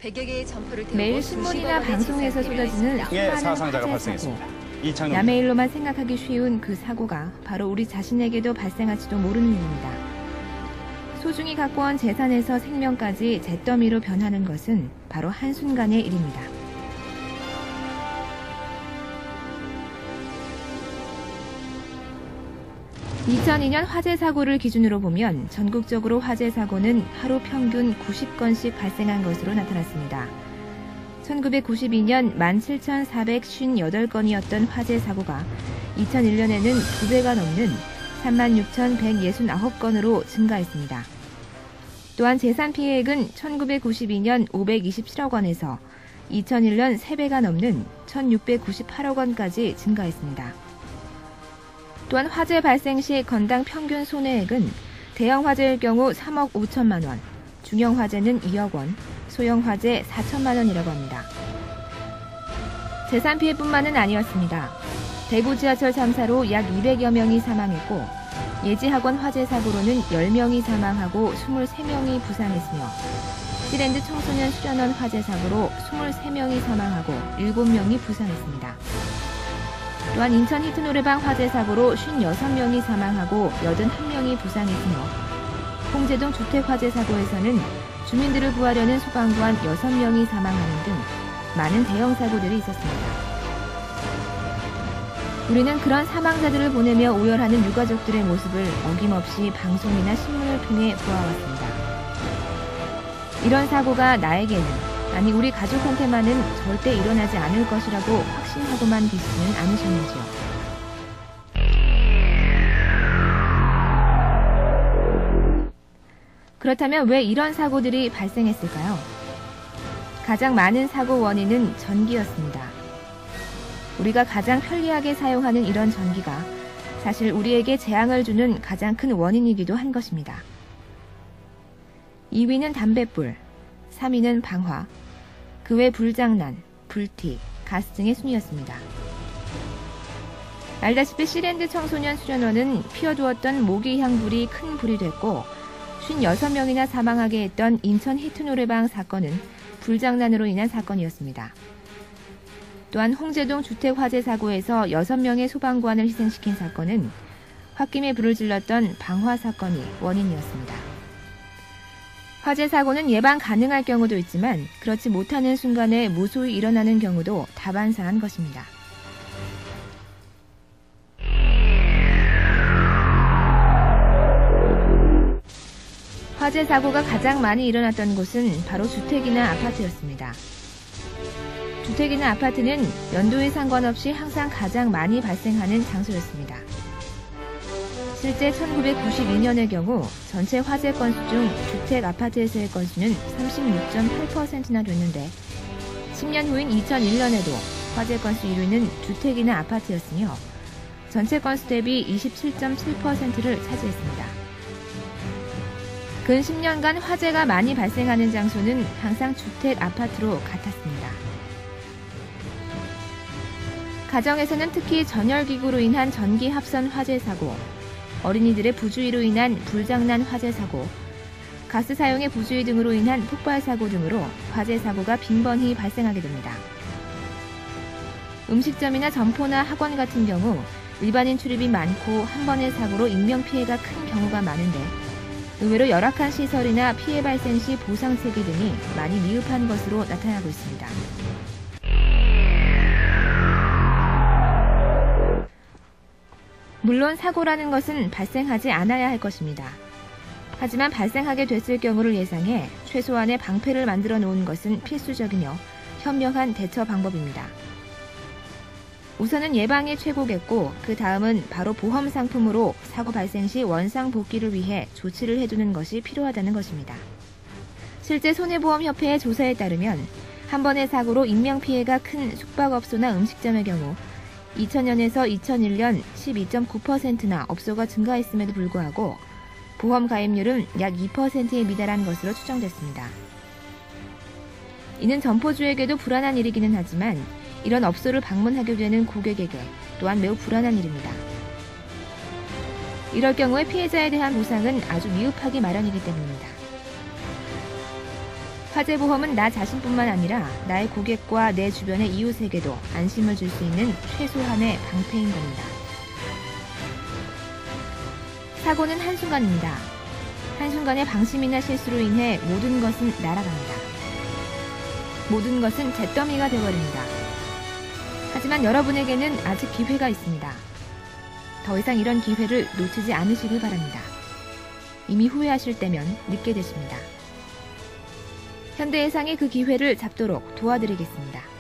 100여 개의 점포를 태우고 매일 신문이나 방송에서 쏟아지는 수많은 사상자가 화재 사고. 발생했습니다. 남의 일로만 생각하기 쉬운 그 사고가 바로 우리 자신에게도 발생할지도 모르는 일입니다. 소중히 갖고 온 재산에서 생명까지 잿더미로 변하는 것은 바로 한순간의 일입니다. (2002년) 화재 사고를 기준으로 보면 전국적으로 화재 사고는 하루 평균 90건씩 발생한 것으로 나타났습니다. 1992년 17,458건이었던 화재 사고가 2001년에는 2배가 넘는 36,169건으로 증가했습니다. 또한 재산 피해액은 1992년 527억 원에서 2001년 3배가 넘는 1,698억 원까지 증가했습니다. 또한 화재 발생 시 건당 평균 손해액은 대형 화재일 경우 3억 5천만 원, 중형 화재는 2억 원, 소형 화재 4천만 원이라고 합니다. 재산 피해뿐만은 아니었습니다. 대구 지하철 3사로 약 200여 명이 사망했고 예지학원 화재 사고로는 10명이 사망하고 23명이 부상했으며 시랜드 청소년 수련원 화재 사고로 23명이 사망하고 7명이 부상했습니다. 또한 인천 히트 노래방 화재 사고로 56명이 사망하고 81명이 부상했으며 홍제동 주택 화재 사고에서는 주민들을 구하려는 소방관 6명이 사망하는 등 많은 대형 사고들이 있었습니다. 우리는 그런 사망자들을 보내며 오열하는 유가족들의 모습을 어김없이 방송이나 신문을 통해 보아왔습니다. 이런 사고가 나에게는, 아니 우리 가족한테만은 절대 일어나지 않을 것이라고 확신하고만 계시지는 않으셨는지요. 그렇다면 왜 이런 사고들이 발생했을까요? 가장 많은 사고 원인은 전기였습니다. 우리가 가장 편리하게 사용하는 이런 전기가 사실 우리에게 재앙을 주는 가장 큰 원인이기도 한 것입니다. 2위는 담뱃불, 3위는 방화, 그 외 불장난, 불티, 가스 등의 순위였습니다. 알다시피 시랜드 청소년 수련원은 피어두었던 모기향 불이 큰 불이 됐고 56명이나 사망하게 했던 인천 히트 노래방 사건은 불장난으로 인한 사건이었습니다. 또한 홍제동 주택 화재 사고에서 6명의 소방관을 희생시킨 사건은 홧김에 불을 질렀던 방화 사건이 원인이었습니다. 화재 사고는 예방 가능할 경우도 있지만 그렇지 못하는 순간에 무소히 일어나는 경우도 다반사한 것입니다. 화재 사고가 가장 많이 일어났던 곳은 바로 주택이나 아파트였습니다. 주택이나 아파트는 연도에 상관없이 항상 가장 많이 발생하는 장소였습니다. 실제 1992년의 경우 전체 화재 건수 중 주택 아파트에서의 건수는 36.8%나 됐는데 10년 후인 2001년에도 화재 건수 1위는 주택이나 아파트였으며 전체 건수 대비 27.7%를 차지했습니다. 근 10년간 화재가 많이 발생하는 장소는 항상 주택 아파트로 같았습니다. 가정에서는 특히 전열기구로 인한 전기 합선 화재 사고, 어린이들의 부주의로 인한 불장난 화재 사고, 가스 사용의 부주의 등으로 인한 폭발 사고 등으로 화재 사고가 빈번히 발생하게 됩니다. 음식점이나 점포나 학원 같은 경우 일반인 출입이 많고 한 번의 사고로 인명피해가 큰 경우가 많은데 의외로 열악한 시설이나 피해 발생 시 보상 체계 등이 많이 미흡한 것으로 나타나고 있습니다. 물론 사고라는 것은 발생하지 않아야 할 것입니다. 하지만 발생하게 됐을 경우를 예상해 최소한의 방패를 만들어 놓은 것은 필수적이며 현명한 대처 방법입니다. 우선은 예방이 최고겠고 그 다음은 바로 보험 상품으로 사고 발생 시 원상 복귀를 위해 조치를 해두는 것이 필요하다는 것입니다. 실제 손해보험협회의 조사에 따르면 한 번의 사고로 인명피해가 큰 숙박업소나 음식점의 경우 2000년에서 2001년 12.9%나 업소가 증가했음에도 불구하고 보험 가입률은 약 2%에 미달한 것으로 추정됐습니다. 이는 점포주에게도 불안한 일이기는 하지만 이런 업소를 방문하게 되는 고객에게 또한 매우 불안한 일입니다. 이럴 경우에 피해자에 대한 보상은 아주 미흡하기 마련이기 때문입니다. 화재보험은 나 자신뿐만 아니라 나의 고객과 내 주변의 이웃에게도 안심을 줄 수 있는 최소한의 방패인 겁니다. 사고는 한순간입니다. 한순간의 방심이나 실수로 인해 모든 것은 날아갑니다. 모든 것은 잿더미가 되어버립니다. 하지만 여러분에게는 아직 기회가 있습니다. 더 이상 이런 기회를 놓치지 않으시길 바랍니다. 이미 후회하실 때면 늦게 되십니다. 현대해상이 그 기회를 잡도록 도와드리겠습니다.